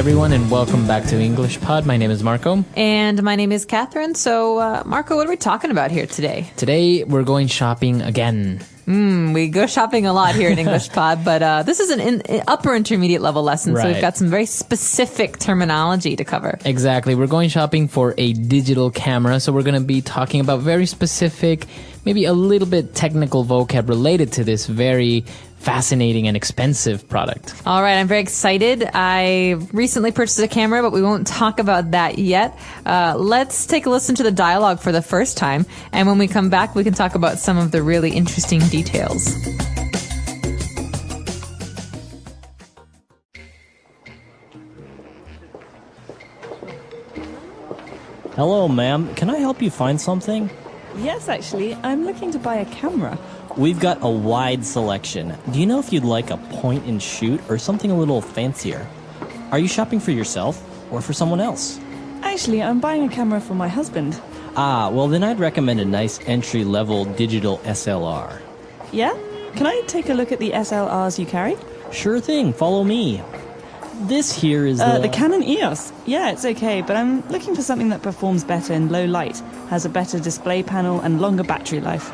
everyone, and welcome back to English Pod. My name is Marco. And my name is Catherine. So, Marco, what are we talking about here today? Today, we're going shopping again. We go shopping a lot here in English Pod, but this is an upper intermediate level lesson, so we've got some very specific terminology to cover. Exactly. We're going shopping for a digital camera, so we're going to be talking about very specific, maybe a little bit technical vocab related to this very fascinating and expensive product. All right, I'm very excited. I recently purchased a camera, but we won't talk about that yet. Let's take a listen to the dialogue for the first time, and when we come back, we can talk about some of the really interesting details. Hello, ma'am. Can I help you find something? Yes, actually. I'm looking to buy a camera. We've got a wide selection. Do you know if you'd like a point and shoot or something a little fancier? Are you shopping for yourself or for someone else? Actually, I'm buying a camera for my husband. Well then I'd recommend a nice entry-level digital SLR. Yeah? Can I take a look at the SLRs you carry? Sure thing, follow me. This here is the Canon EOS. Yeah, it's okay, but I'm looking for something that performs better in low light, has a better display panel and longer battery life.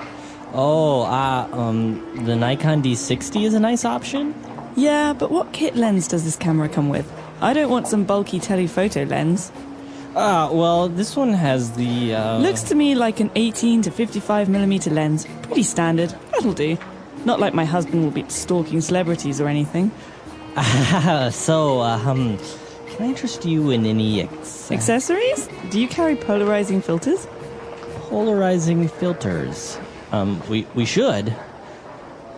The Nikon D60 is a nice option? Yeah, but what kit lens does this camera come with? I don't want some bulky telephoto lens. Well, this one has the, Looks to me like an 18 to 55mm lens. Pretty standard. That'll do. Not like my husband will be stalking celebrities or anything. Can I interest you in any accessories? Do you carry polarizing filters? Polarizing filters? We should.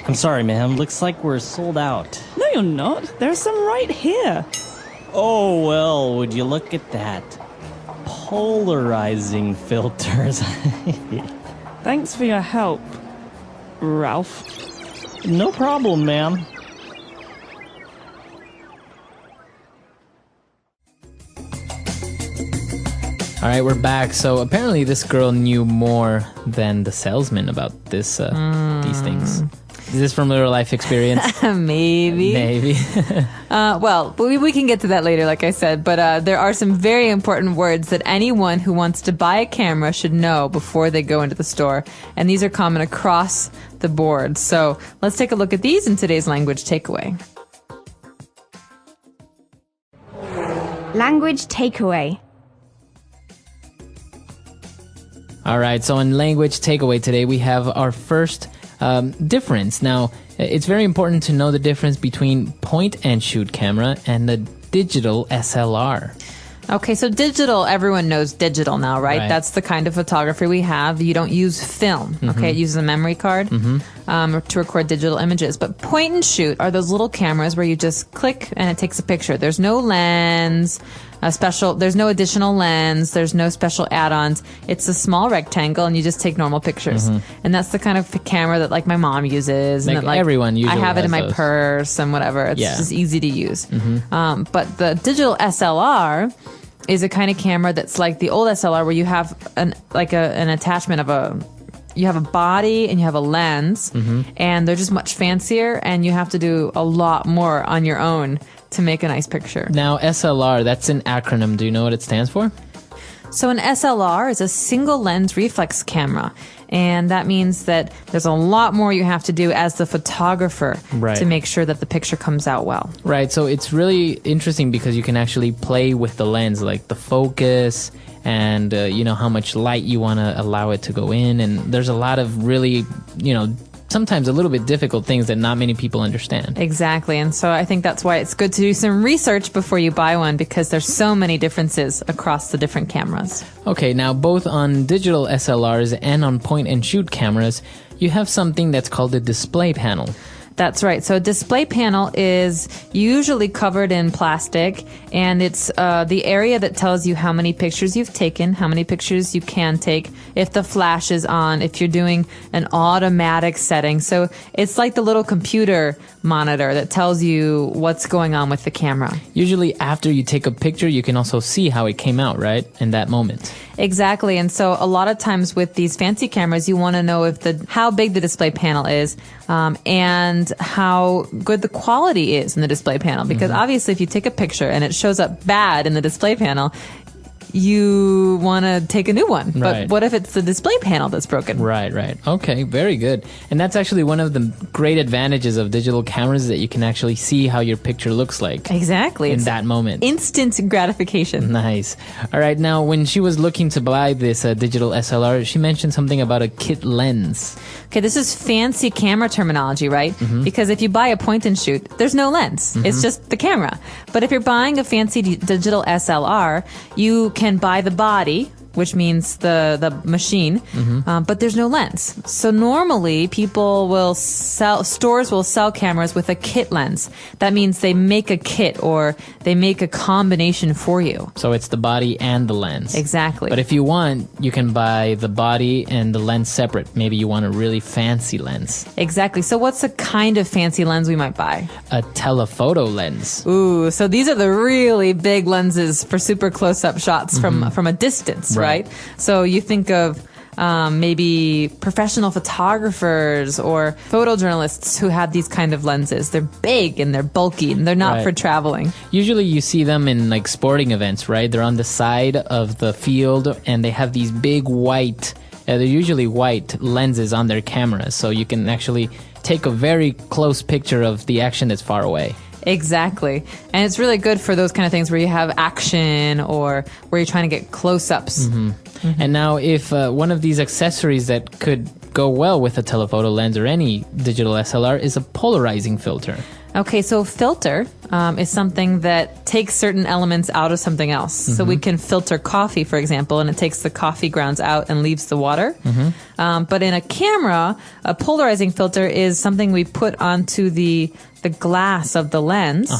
I'm sorry, ma'am. Looks like we're sold out. No, you're not. There are some right here. Oh, well, would you look at that? Polarizing filters. Thanks for your help, Ralph. No problem, ma'am. All right, we're back. So apparently this girl knew more than the salesman about this these things. Is this from real life experience? Maybe. Well, we can get to that later, like I said. But there are some very important words that anyone who wants to buy a camera should know before they go into the store. And these are common across the board. So let's take a look at these in today's language takeaway. Language takeaway. All right, so in language takeaway today, we have our first difference. Now, it's very important to know the difference between point-and-shoot camera and the digital SLR. Okay, so digital, everyone knows digital now, right? That's the kind of photography we have. You don't use film, okay? It uses a memory card to record digital images. But point and shoot are those little cameras where you just click and it takes a picture. There's no lens, there's no additional lens, there's no special add-ons. It's a small rectangle and you just take normal pictures. And that's the kind of camera that like my mom uses. Like, and that, like, everyone usually I have it in my those. purse and whatever. It's just easy to use. But the digital SLR is a kind of camera that's like the old SLR where you have an attachment of you have a body and you have a lens and they're just much fancier and you have to do a lot more on your own to make a nice picture. Now, SLR, that's an acronym. Do you know what it stands for? So an SLR is a single lens reflex camera. And that means that there's a lot more you have to do as the photographer to make sure that the picture comes out well. Right, so it's really interesting because you can actually play with the lens, like the focus and, how much light you want to allow it to go in. And there's a lot of really, sometimes a little bit difficult things that not many people understand. Exactly. And so I think that's why it's good to do some research before you buy one because there's so many differences across the different cameras. Okay, now both on digital SLRs and on point-and-shoot cameras, you have something that's called a display panel. That's right. So a display panel is usually covered in plastic, and it's the area that tells you how many pictures you've taken, how many pictures you can take, if the flash is on, if you're doing an automatic setting. So it's like the little computer monitor that tells you what's going on with the camera. Usually after you take a picture, you can also see how it came out, right, in that moment. Exactly. And so a lot of times with these fancy cameras, you want to know how big the display panel is, and how good the quality is in the display panel. Because obviously if you take a picture and it shows up bad in the display panel, you want to take a new one. But what if it's the display panel that's broken? Right. Okay, very good. And that's actually one of the great advantages of digital cameras, that you can actually see how your picture looks like. Exactly. In that moment. Instant gratification. Nice. All right, now when she was looking to buy this digital SLR, she mentioned something about a kit lens. Okay, this is fancy camera terminology, right? Because if you buy a point and shoot, there's no lens. It's just the camera. But if you're buying a fancy digital SLR, you can buy the body, which means the machine, but there's no lens. So normally stores will sell cameras with a kit lens. That means they make a kit, or they make a combination for you. So it's the body and the lens. Exactly. But if you want, you can buy the body and the lens separate. Maybe you want a really fancy lens. Exactly. So what's the kind of fancy lens we might buy? A telephoto lens. Ooh, so these are the really big lenses for super close-up shots from a distance, right? So you think of maybe professional photographers or photojournalists who have these kind of lenses. They're big and they're bulky and they're not for traveling. Usually you see them in like sporting events, right? They're on the side of the field and they have these big white, they're usually white lenses on their cameras. So you can actually take a very close picture of the action that's far away. Exactly. And it's really good for those kind of things where you have action or where you're trying to get close-ups. And now if one of these accessories that could go well with a telephoto lens or any digital SLR is a polarizing filter. Okay, so filter is something that takes certain elements out of something else. So we can filter coffee, for example, and it takes the coffee grounds out and leaves the water. But in a camera, a polarizing filter is something we put onto the glass of the lens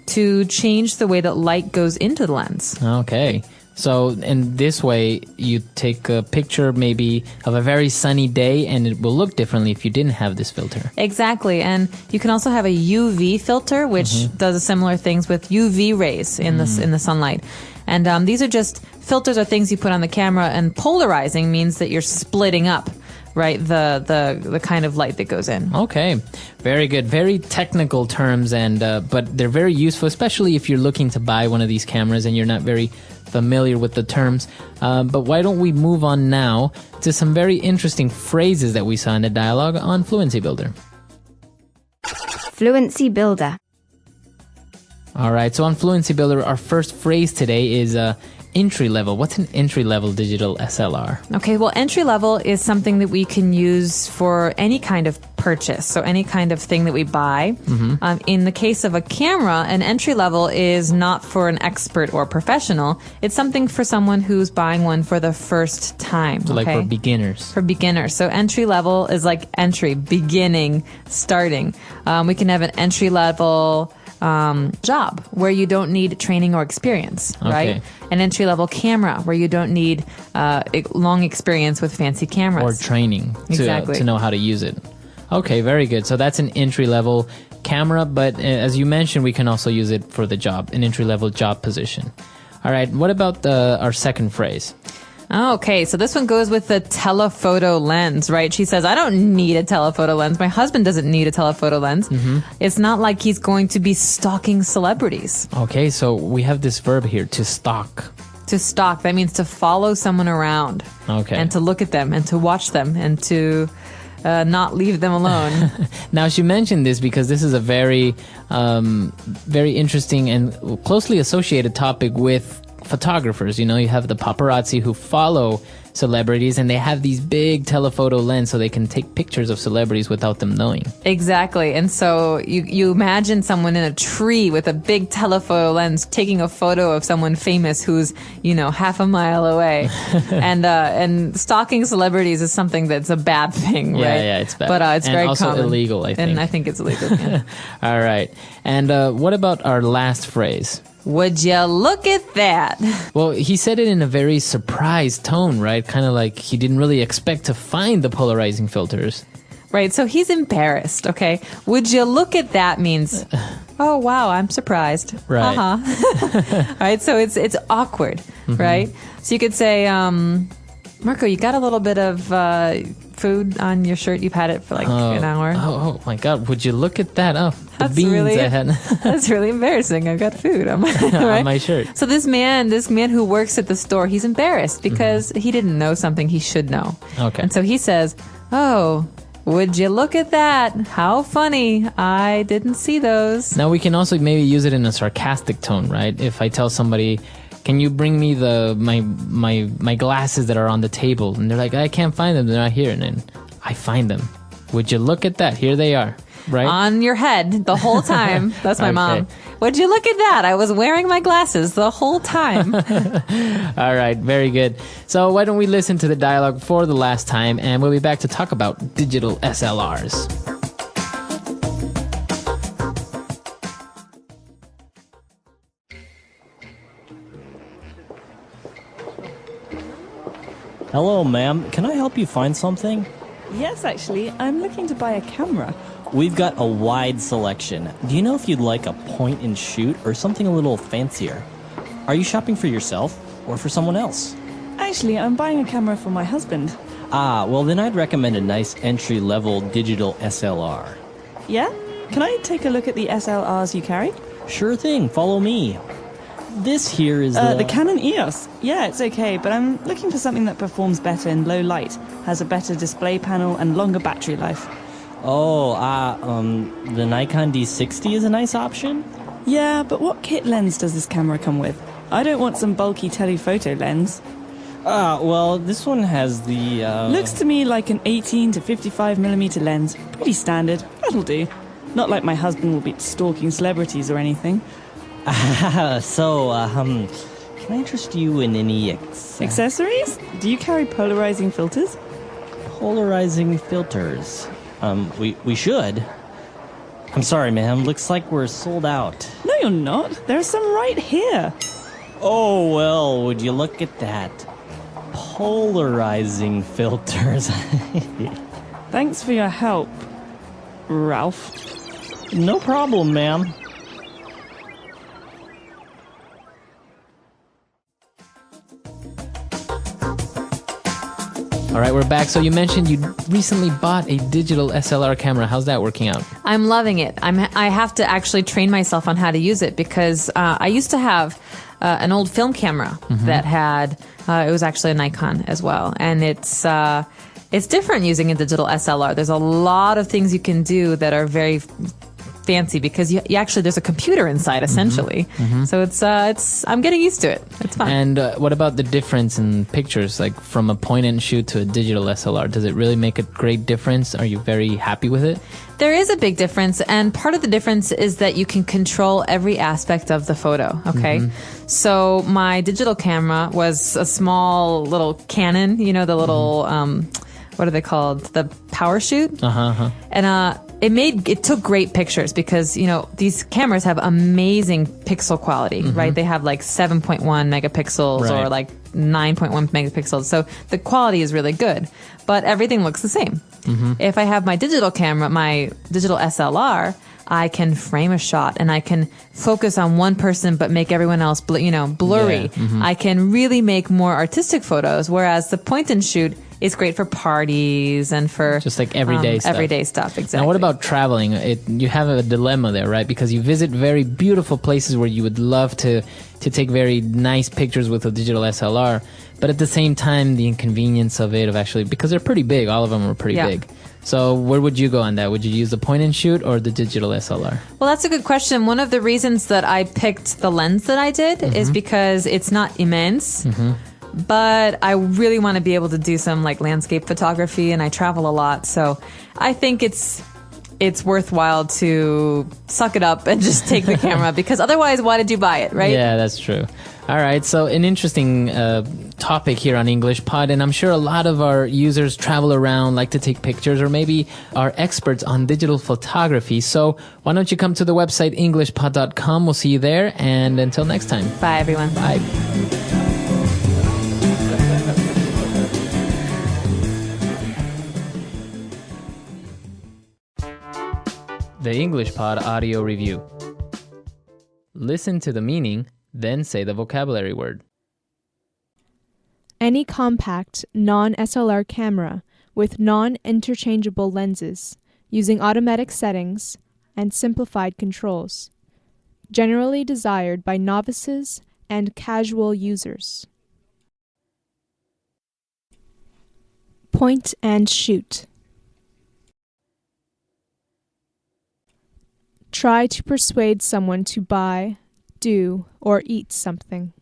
to change the way that light goes into the lens. Okay. So in this way, you take a picture maybe of a very sunny day and it will look differently if you didn't have this filter. Exactly. And you can also have a UV filter, which does similar things with UV rays in the sunlight. And these are just filters or things you put on the camera, and polarizing means that you're splitting up, right, the kind of light that goes in. Okay, very good. Very technical terms, and but they're very useful, especially if you're looking to buy one of these cameras and you're not very familiar with the terms. But why don't we move on now to some very interesting phrases that we saw in the dialogue on Fluency Builder. Fluency Builder. All right, so on Fluency Builder, our first phrase today is entry level. What's an entry level digital SLR? Okay, well, entry level is something that we can use for any kind of purchase, so any kind of thing that we buy. In the case of a camera, an entry level is not for an expert or professional. It's something for someone who's buying one for the first time. So like for beginners. For beginners. So entry level is like entry, beginning, starting. We can have an entry level job where you don't need training or experience, right? An entry-level camera where you don't need long experience with fancy cameras. Or training to know how to use it. Okay, very good. So that's an entry-level camera, but as you mentioned, we can also use it for the job, an entry-level job position. All right, what about our second phrase? Okay, so this one goes with the telephoto lens, right? She says, I don't need a telephoto lens. My husband doesn't need a telephoto lens. It's not like he's going to be stalking celebrities. Okay, so we have this verb here, to stalk. To stalk, that means to follow someone around. Okay. And to look at them and to watch them and to not leave them alone. Now, she mentioned this because this is a very, very interesting and closely associated topic with photographers. You know, you have the paparazzi who follow celebrities and they have these big telephoto lens so they can take pictures of celebrities without them knowing. Exactly. And so you imagine someone in a tree with a big telephoto lens taking a photo of someone famous who's, half a mile away. And stalking celebrities is something that's a bad thing, right? Yeah, it's bad. But it's and very also common. Illegal, I think. And I think it's illegal, yeah. All right. And what about our last phrase? Would you look at that? Well, he said it in a very surprised tone, right? Kind of like he didn't really expect to find the polarizing filters. Right, so he's embarrassed, okay? Would you look at that means oh wow, I'm surprised. Right. Right. So it's awkward, right? So you could say, Marco, you got a little bit of food on your shirt. You've had it for like an hour. Oh my God! Would you look at that? Oh, the That's beans really- I had That's really embarrassing. I've got food on my, right? on my shirt. So this man who works at the store, he's embarrassed because he didn't know something he should know. Okay. And so he says, oh, would you look at that? How funny. I didn't see those. Now we can also maybe use it in a sarcastic tone, right? If I tell somebody, can you bring me my glasses that are on the table? And they're like, I can't find them. They're not here. And then I find them. Would you look at that? Here they are, right? On your head the whole time. That's my mom. Would you look at that? I was wearing my glasses the whole time. All right, very good. So why don't we listen to the dialogue for the last time, and we'll be back to talk about digital SLRs. Hello, ma'am. Can I help you find something? Yes, actually, I'm looking to buy a camera. We've got a wide selection. Do you know if you'd like a point and shoot or something a little fancier? Are you shopping for yourself or for someone else? Actually, I'm buying a camera for my husband. Ah, well then I'd recommend a nice entry-level digital SLR. Yeah? Can I take a look at the SLRs you carry? Sure thing, follow me. This here is The Canon EOS. Yeah, it's okay, but I'm looking for something that performs better in low light, has a better display panel, and longer battery life. The Nikon D60 is a nice option? Yeah, but what kit lens does this camera come with? I don't want some bulky telephoto lens. Well, this one has the, Looks to me like an 18 to 55mm lens. Pretty standard. That'll do. Not like my husband will be stalking celebrities or anything. can I interest you in any Accessories? Do you carry polarizing filters? polarizing filters? We should. I'm sorry, ma'am. Looks like we're sold out. No, you're not. There are some right here. Oh, well, would you look at that? Polarizing filters. Thanks for your help, Ralph. No problem, ma'am. All right, we're back. So you mentioned you recently bought a digital SLR camera. How's that working out? I'm loving it. I have to actually train myself on how to use it because I used to have an old film camera that had it was actually a Nikon as well, and it's different using a digital SLR. There's a lot of things you can do that are very fancy because you actually there's a computer inside essentially. So it's I'm getting used to it. It's fun. And what about the difference in pictures, like from a point and shoot to a digital SLR? Does it really make a great difference? Are you very happy with it? There is a big difference, and part of the difference is that you can control every aspect of the photo, okay? So my digital camera was a small little Canon, you know, the little, what are they called? The power shoot. And it took great pictures because, you know, these cameras have amazing pixel quality, right? They have like 7.1 megapixels or like 9.1 megapixels. So the quality is really good, but everything looks the same. If I have my digital camera, my digital SLR, I can frame a shot and I can focus on one person but make everyone else blurry. I can really make more artistic photos, whereas the point and shoot is great for parties and for just like everyday stuff. Everyday stuff, exactly. Now, what about traveling? You have a dilemma there, right? Because you visit very beautiful places where you would love to take very nice pictures with a digital SLR, but at the same time, the inconvenience of actually, because they're pretty big, all of them are pretty big. So where would you go on that? Would you use the point and shoot or the digital SLR? Well, that's a good question. One of the reasons that I picked the lens that I did is because it's not immense. But I really want to be able to do some like landscape photography, and I travel a lot, so I think it's worthwhile to suck it up and just take the camera, because otherwise, why did you buy it, right? Yeah, that's true. All right, so an interesting topic here on English Pod, and I'm sure a lot of our users travel around, like to take pictures, or maybe are experts on digital photography. So why don't you come to the website englishpod.com? We'll see you there, and until next time. Bye, everyone. Bye. The English Pod Audio Review. Listen to the meaning, then say the vocabulary word. Any compact, non-SLR camera with non-interchangeable lenses using automatic settings and simplified controls, generally desired by novices and casual users. Point and shoot. Try to persuade someone to buy, do, or eat something.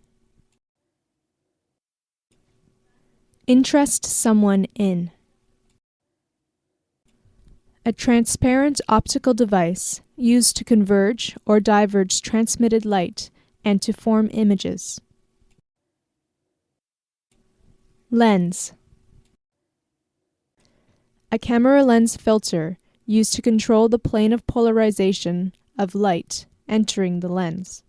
Interest someone in. A transparent optical device used to converge or diverge transmitted light and to form images. Lens. A camera lens filter used to control the plane of polarization of light entering the lens.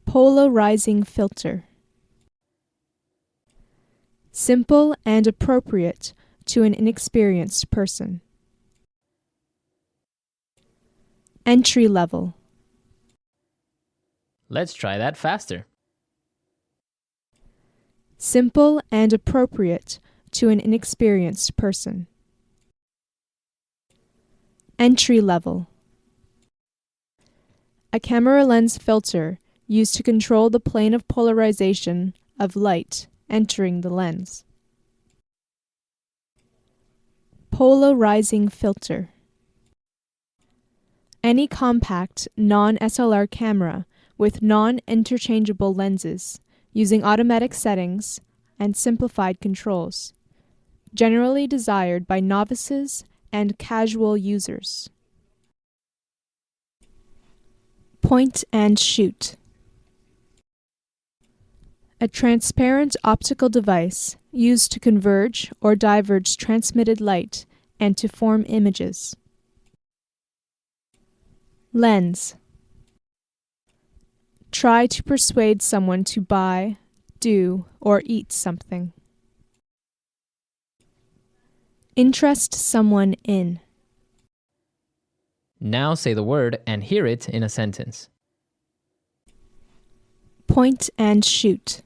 Polarizing filter. Simple and appropriate to an inexperienced person. Entry level. Let's try that faster. Simple and appropriate to an inexperienced person. Entry level. A camera lens filter used to control the plane of polarization of light entering the lens. Polarizing filter. Any compact, non-SLR camera with non-interchangeable lenses using automatic settings and simplified controls, generally desired by novices and casual users. Point and shoot. A transparent optical device used to converge or diverge transmitted light and to form images. Lens. Try to persuade someone to buy, do, or eat something. Interest someone in. Now say the word and hear it in a sentence. Point and shoot.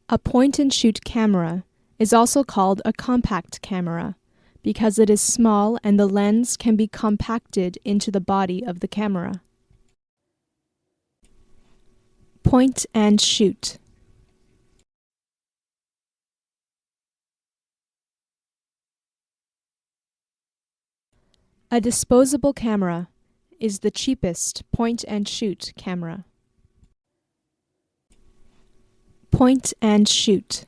A point-and-shoot camera is also called a compact camera because it is small and the lens can be compacted into the body of the camera. Point and shoot. A disposable camera is the cheapest point-and-shoot camera. Point and shoot.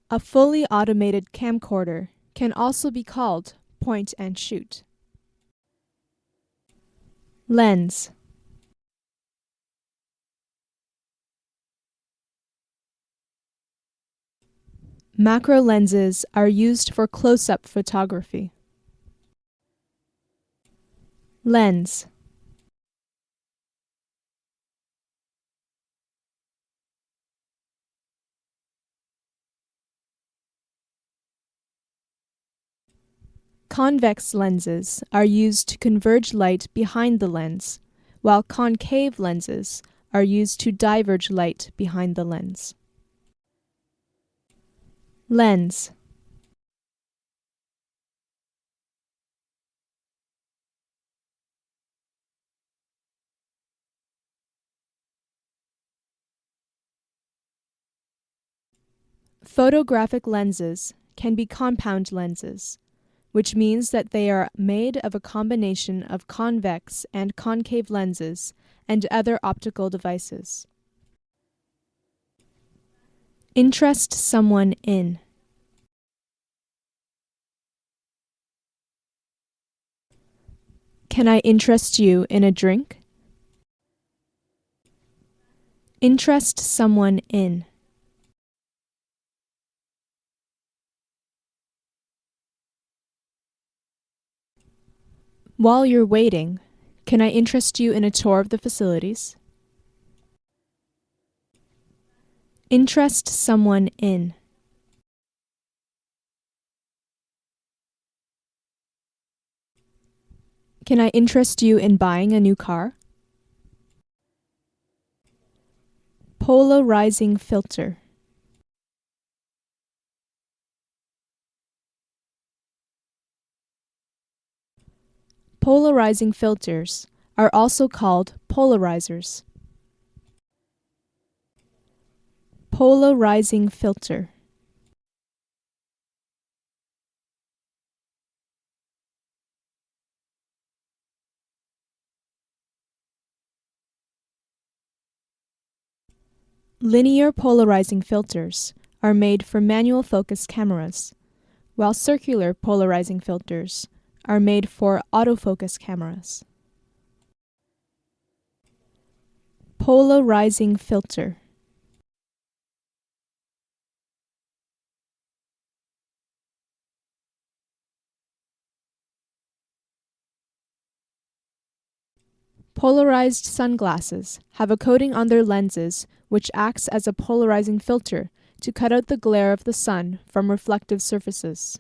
A fully automated camcorder can also be called point and shoot. Lens. Macro lenses are used for close-up photography. Lens. Convex lenses are used to converge light behind the lens, while concave lenses are used to diverge light behind the lens. Lens. Photographic lenses can be compound lenses, which means that they are made of a combination of convex and concave lenses and other optical devices. Interest someone in. Can I interest you in a drink? Interest someone in. While you're waiting, can I interest you in a tour of the facilities? Interest someone in. Can I interest you in buying a new car? Polarizing filter. Polarizing filters are also called polarizers. Polarizing filter. Linear polarizing filters are made for manual focus cameras, while circular polarizing filters are made for autofocus cameras. Polarizing filter. Polarized sunglasses have a coating on their lenses which acts as a polarizing filter to cut out the glare of the sun from reflective surfaces.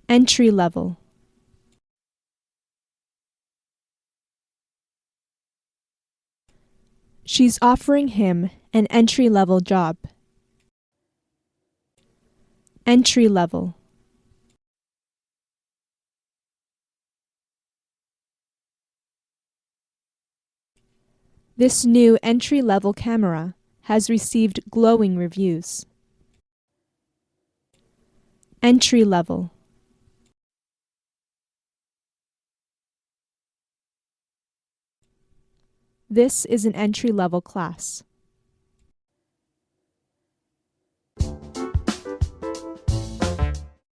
Entry level. She's offering him an entry-level job. Entry level. This new entry-level camera has received glowing reviews. Entry level. This is an entry-level class.